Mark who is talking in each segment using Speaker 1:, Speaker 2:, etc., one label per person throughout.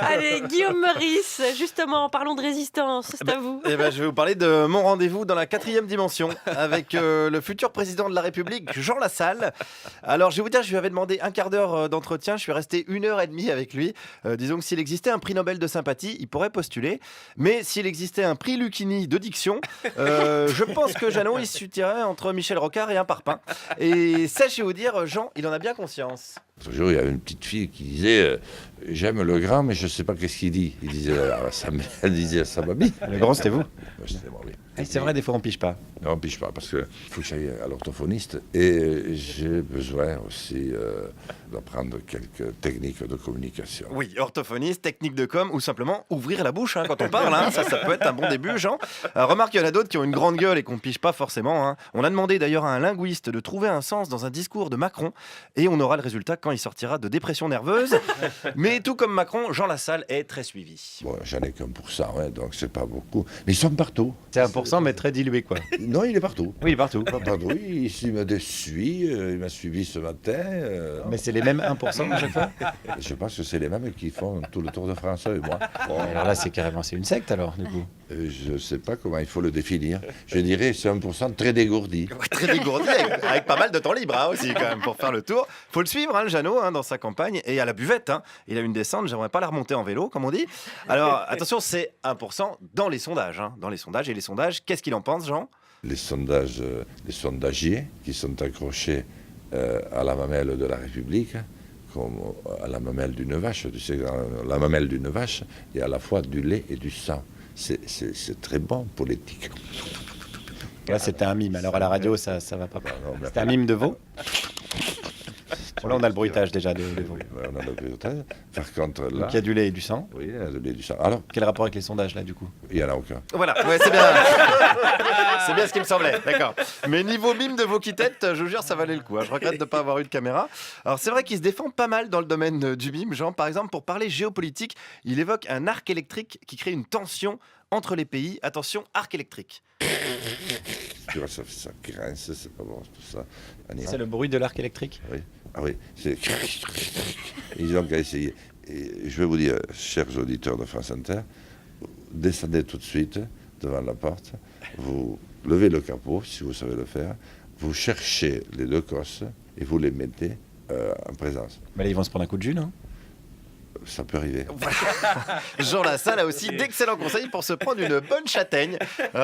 Speaker 1: Allez, Guillaume Meurice, justement, parlons de résistance, c'est à vous.
Speaker 2: Je vais vous parler de mon rendez-vous dans la 4e dimension avec le futur président de la République, Jean Lassalle. Alors, je vais vous dire, je lui avais demandé un quart d'heure d'entretien. Je suis resté 1h30 avec lui. Disons que s'il existait un prix Nobel de sympathie, il pourrait postuler. Mais s'il existait un prix Lucchini de diction, je pense que Jeannot, il se situerait entre Michel Rocard et un parpaing. Et ça, je vais vous dire, Jean, il en a bien conscience.
Speaker 3: Un jour, il y avait une petite fille qui disait j'aime le grand, mais je ne sais pas qu'est-ce qu'il dit. Il disait elle disait ça m'a mis.
Speaker 4: Le grand, c'était vous?
Speaker 3: C'était moi, oui.
Speaker 4: C'est vrai, des fois, on pige pas.
Speaker 3: Non, on ne pige pas, parce qu'il faut que j'aille à l'orthophoniste. Et j'ai besoin aussi d'apprendre quelques techniques de communication.
Speaker 2: Oui, orthophoniste, technique de com, ou simplement ouvrir la bouche quand on parle. Ça peut être un bon début, Jean. Remarque, il y en a d'autres qui ont une grande gueule et qu'on ne pige pas forcément. On a demandé d'ailleurs à un linguiste de trouver un sens dans un discours de Macron. Et on aura le résultat quand il sortira de dépression nerveuse. Mais tout comme Macron, Jean Lassalle est très suivi.
Speaker 3: Bon, j'en ai qu'1%, donc c'est pas beaucoup. Mais ils sont partout.
Speaker 4: C'est 1%, mais très dilué, quoi.
Speaker 3: Non, il est partout.
Speaker 4: Oui, il est partout.
Speaker 3: Partout, il me suit, il m'a suivi ce matin.
Speaker 4: Mais c'est les mêmes 1% à chaque fois?
Speaker 3: Je pense que c'est les mêmes qui font tout le Tour de France avec moi.
Speaker 4: Bon, alors là, c'est carrément une secte, alors, du coup.
Speaker 3: Je ne sais pas comment il faut le définir. Je dirais c'est 1% très dégourdi.
Speaker 2: Ouais, très dégourdi, avec pas mal de temps libre aussi quand même pour faire le tour. Faut le suivre, le Jeannot, dans sa campagne. Et à la buvette, il a une descente, j'aimerais pas la remonter en vélo, comme on dit. Alors attention, c'est 1% dans les sondages. Dans les sondages, et les sondages, qu'est-ce qu'il en pense, Jean?
Speaker 3: Les sondagiers qui sont accrochés à la mamelle de la République, comme à la mamelle d'une vache. Tu sais, la mamelle d'une vache, il y a à la fois du lait et du sang. C'est très bon pour l'éthique.
Speaker 4: Là, c'était un mime. Alors, à la radio, ça va pas. C'était un mime de veau? Bon, là, on a le bruitage déjà de veau.
Speaker 3: Oui, on a le bruitage. Par contre, là...
Speaker 4: Donc, il y a du lait et du sang.
Speaker 3: Oui, il y a du lait et du sang. Alors,
Speaker 4: quel rapport avec les sondages, là, du coup?
Speaker 3: il n'y en a aucun.
Speaker 2: Voilà, ouais, c'est bien. C'est bien ce qui me semblait, d'accord. Mais niveau mime de vos têtes, je vous jure, ça valait le coup. Je regrette de ne pas avoir eu de caméra. Alors, c'est vrai qu'il se défend pas mal dans le domaine du mime. Jean, par exemple, pour parler géopolitique, il évoque un arc électrique qui crée une tension entre les pays. Attention, arc électrique.
Speaker 3: Tu vois, ça grince, c'est pas bon, c'est tout ça.
Speaker 4: C'est le bruit de l'arc électrique?
Speaker 3: Oui. Ah oui, c'est... Ils ont qu'à essayer. Et je vais vous dire, chers auditeurs de France Inter, descendez tout de suite devant la porte, vous levez le capot, si vous savez le faire, vous cherchez les deux cosses et vous les mettez en présence.
Speaker 4: Mais là, ils vont se prendre un coup de jus, non?
Speaker 3: Ça peut arriver.
Speaker 2: Jean Lassalle a aussi d'excellents conseils pour se prendre une bonne châtaigne.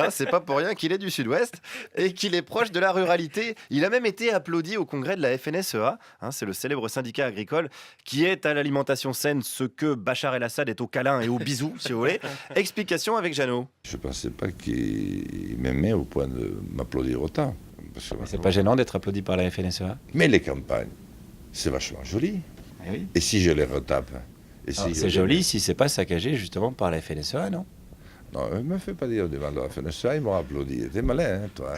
Speaker 2: C'est pas pour rien qu'il est du Sud-Ouest et qu'il est proche de la ruralité. Il a même été applaudi au congrès de la FNSEA. C'est le célèbre syndicat agricole qui est à l'alimentation saine ce que Bachar el-Assad est au câlin et au bisou, si vous voulez. Explication avec Jeannot.
Speaker 3: Je ne pensais pas qu'il m'aimait au point de m'applaudir autant.
Speaker 4: Mais c'est pas gênant d'être applaudi par la FNSEA?
Speaker 3: Mais les campagnes, c'est vachement joli.
Speaker 4: Eh oui.
Speaker 3: Et si je les retape?
Speaker 4: C'est joli si c'est pas saccagé justement par la FNSEA, non?
Speaker 3: Non, ne me fais pas dire devant la FNSEA, ils m'ont applaudi. T'es malin, toi.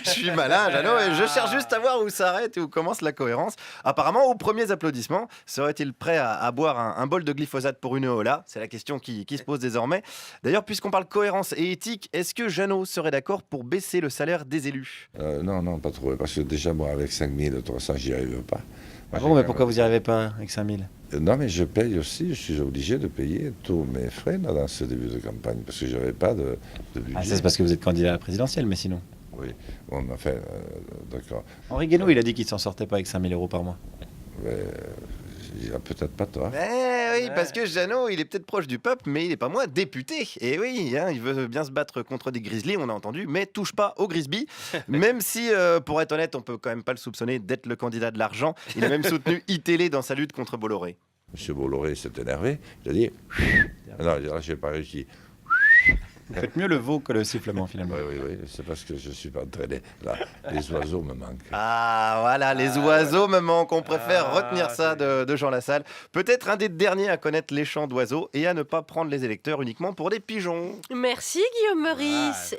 Speaker 2: Je suis malin, Jeannot, et je cherche juste à voir où s'arrête et où commence la cohérence. Apparemment, aux premiers applaudissements, serait-il prêt à boire un bol de glyphosate pour une Eola? C'est la question qui se pose désormais. D'ailleurs, puisqu'on parle cohérence et éthique, est-ce que Jeannot serait d'accord pour baisser le salaire des élus?
Speaker 3: Non, pas trop. Parce que déjà, moi, avec 5300, j'y arrive pas.
Speaker 4: Ah bon, mais pourquoi vous n'y arrivez pas avec 5000?
Speaker 3: Non, mais je paye aussi, je suis obligé de payer tous mes frais dans ce début de campagne, parce que je n'avais pas de budget.
Speaker 4: Ah, ça, c'est parce que vous êtes candidat à la présidentielle, mais sinon.
Speaker 3: Oui, bon, enfin, d'accord.
Speaker 4: Henri Guénaud, il a dit qu'il s'en sortait pas avec 5000 € par mois.
Speaker 3: Mais, il a peut-être pas tort.
Speaker 2: Oui, parce que Jeannot, il est peut-être proche du peuple, mais il n'est pas moins député. Et oui, il veut bien se battre contre des grizzlies, on a entendu, mais touche pas aux Grisby. Même si, pour être honnête, on peut quand même pas le soupçonner d'être le candidat de l'argent. Il a même soutenu iTélé dans sa lutte contre Bolloré.
Speaker 3: Monsieur Bolloré s'est énervé, il a dit... Non, là, je n'ai pas réussi.
Speaker 4: Vous faites mieux le veau que le sifflement, finalement.
Speaker 3: Oui, c'est parce que je ne suis pas entraîné. Là, les oiseaux me manquent.
Speaker 2: Ah, voilà, les oiseaux me manquent. On préfère retenir ça de Jean Lassalle. Peut-être un des derniers à connaître les chants d'oiseaux et à ne pas prendre les électeurs uniquement pour des pigeons.
Speaker 1: Merci Guillaume Meurice.